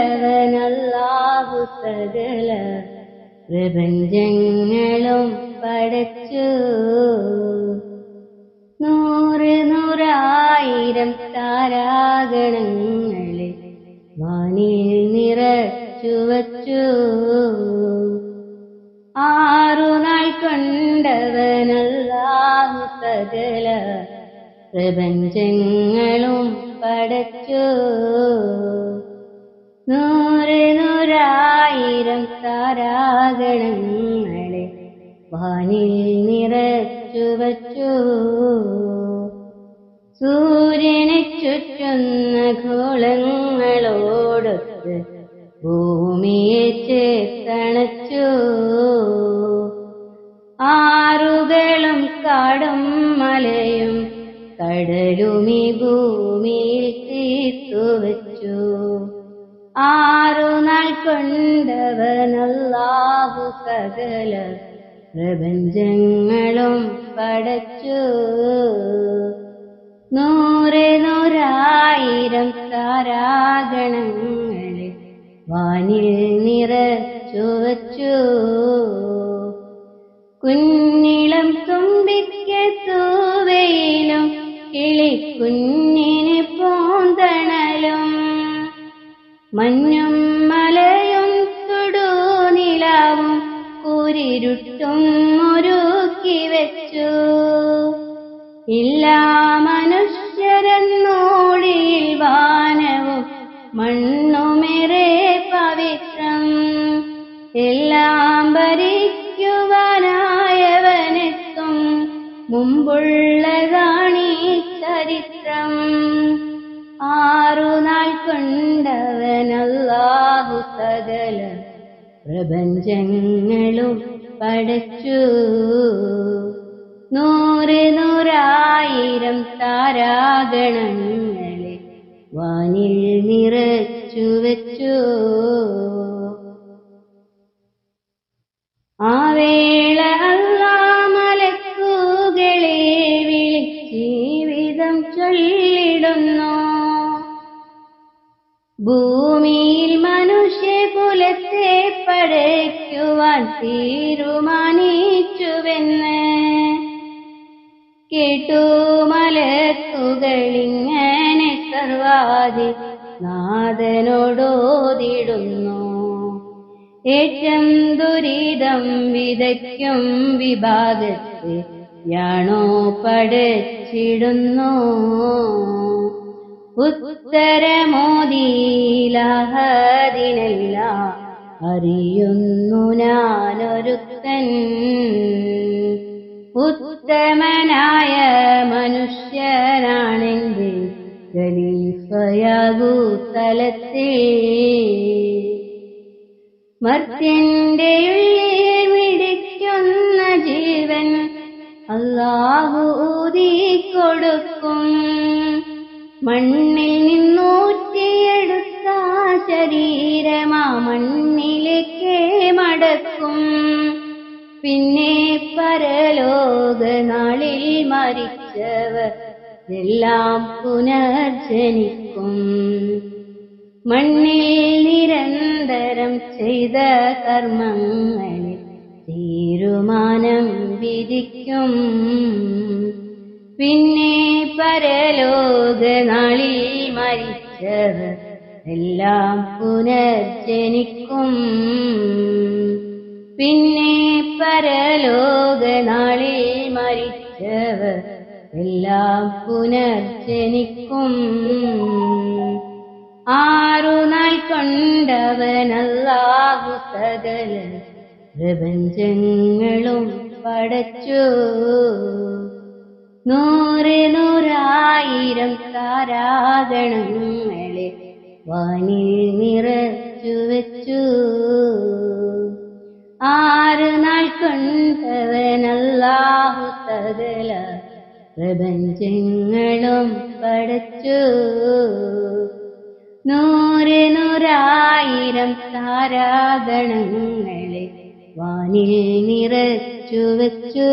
കൊണ്ടവനല്ലാഹു സകല പ്രപഞ്ചങ്ങളും പടച്ചു. നൂറ് നൂറായിരം താരാഗണങ്ങളെ വാനിൽ നിറച്ചു വച്ചു. 6 നാൾ കൊണ്ടവനല്ലാഹു സകല പ്രപഞ്ചങ്ങളും പടച്ചു. നൂറ് നൂറായിരം താരാഗണങ്ങളെ വാനിൽ നിറച്ചു വച്ചു. സൂര്യനെ ചുറ്റുന്ന ഗോളങ്ങളോടൊത്ത് ഭൂമിയെ ചേർത്തണച്ചു. ആറുകളും കാടും മലയും കടലുമീ ഭൂമിയിൽ തീർത്തുവച്ചു. 6 നാൾ കൊണ്ടവനല്ലാഹു സകല പ്രപഞ്ചങ്ങളും പടച്ചു. നൂറ് നൂറായിരം താരാഗണങ്ങളെ വാനിൽ നിറച്ചു വച്ചു. കുഞ്ഞിളം തുമ്പിക്ക് തൂവയിലും കിളിക്കുഞ്ഞിന് പൂന്തണലും മഞ്ഞും മലയും തുടുനിലാവും കൂരിരുട്ടും ഒരുക്കി വെച്ചു. എല്ലാ മനുഷ്യരെന്നോടിയിൽ വാനവും മണ്ണുമേറെ പവിത്രം. എല്ലാം ഭരിക്കുവാനായവനെത്തും മുമ്പുള്ളതാണീ ചരിത്രം. 6 നാൾ കൊണ്ടവനല്ലാഹു സകല പ്രപഞ്ചങ്ങളും പടച്ചു. നൂറ് നൂറായിരം താരാഗണങ്ങളെ വാനിൽ നിറച്ചു വച്ചു. ആ വേള അല്ലാഹ് മലക്കുകളെ വിളിച്ചീവിധം ചൊല്ലിടുന്നു. ഭൂമിയിൽ മനുഷ്യകുലത്തെ പടയ്ക്കുവാൻ തീരുമാനിച്ചുവെന്ന് കേട്ടു മലക്കുകളിങ്ങനെ സർവാധി നാഥനോടോതിടുന്നു. ഏറ്റം ദുരിതം വിതയ്ക്കും വിഭാഗത്തെ യാണോ പടച്ചിടുന്നു. ഉത്തരമോദിയിലഹദിനെല്ലാം അറിയുന്നു ഞാനൊരുത്തൻ. ഉത്തമനായ മനുഷ്യനാണെന്റെ ഖലീഫയാകൂ തലത്തിൽ. മർത്യന്റെ ഉള്ളിൽ മിടിക്കുന്ന ജീവൻ അല്ലാഹു ഊതിക്കൊടുക്കും. മണ്ണിൽ നിന്നൂറ്റിയെടുത്ത ശരീരമാ മണ്ണിലേക്ക് മടക്കും. പിന്നെ പരലോക നാളിൽ മരിച്ചവർ എല്ലാം പുനർജനിക്കും. മണ്ണിൽ നിരന്തരം ചെയ്ത കർമ്മങ്ങളിൽ തീരുമാനം വിധിക്കും. പിന്നെ പരലോക നാളിൽ മരിച്ചവർ എല്ലാം പുനർജനിക്കും. പിന്നെ പരലോക നാളിൽ മരിച്ചവർ എല്ലാം പുനർജനിക്കും. 6 നാൾ കൊണ്ടവനല്ലാഹു സകല പ്രപഞ്ചങ്ങളും പടച്ചു. നൂറ് നൂറായിരം താരാഗണങ്ങളെ വാനിൽ നിറച്ചു വെച്ചു. 6 നാൾ കൊണ്ടവനല്ലാഹു സകല പ്രപഞ്ചങ്ങളും പടച്ചു. നൂറ് നൂറായിരം താരാഗണങ്ങളെ വാനിൽ നിറച്ചു വെച്ചു.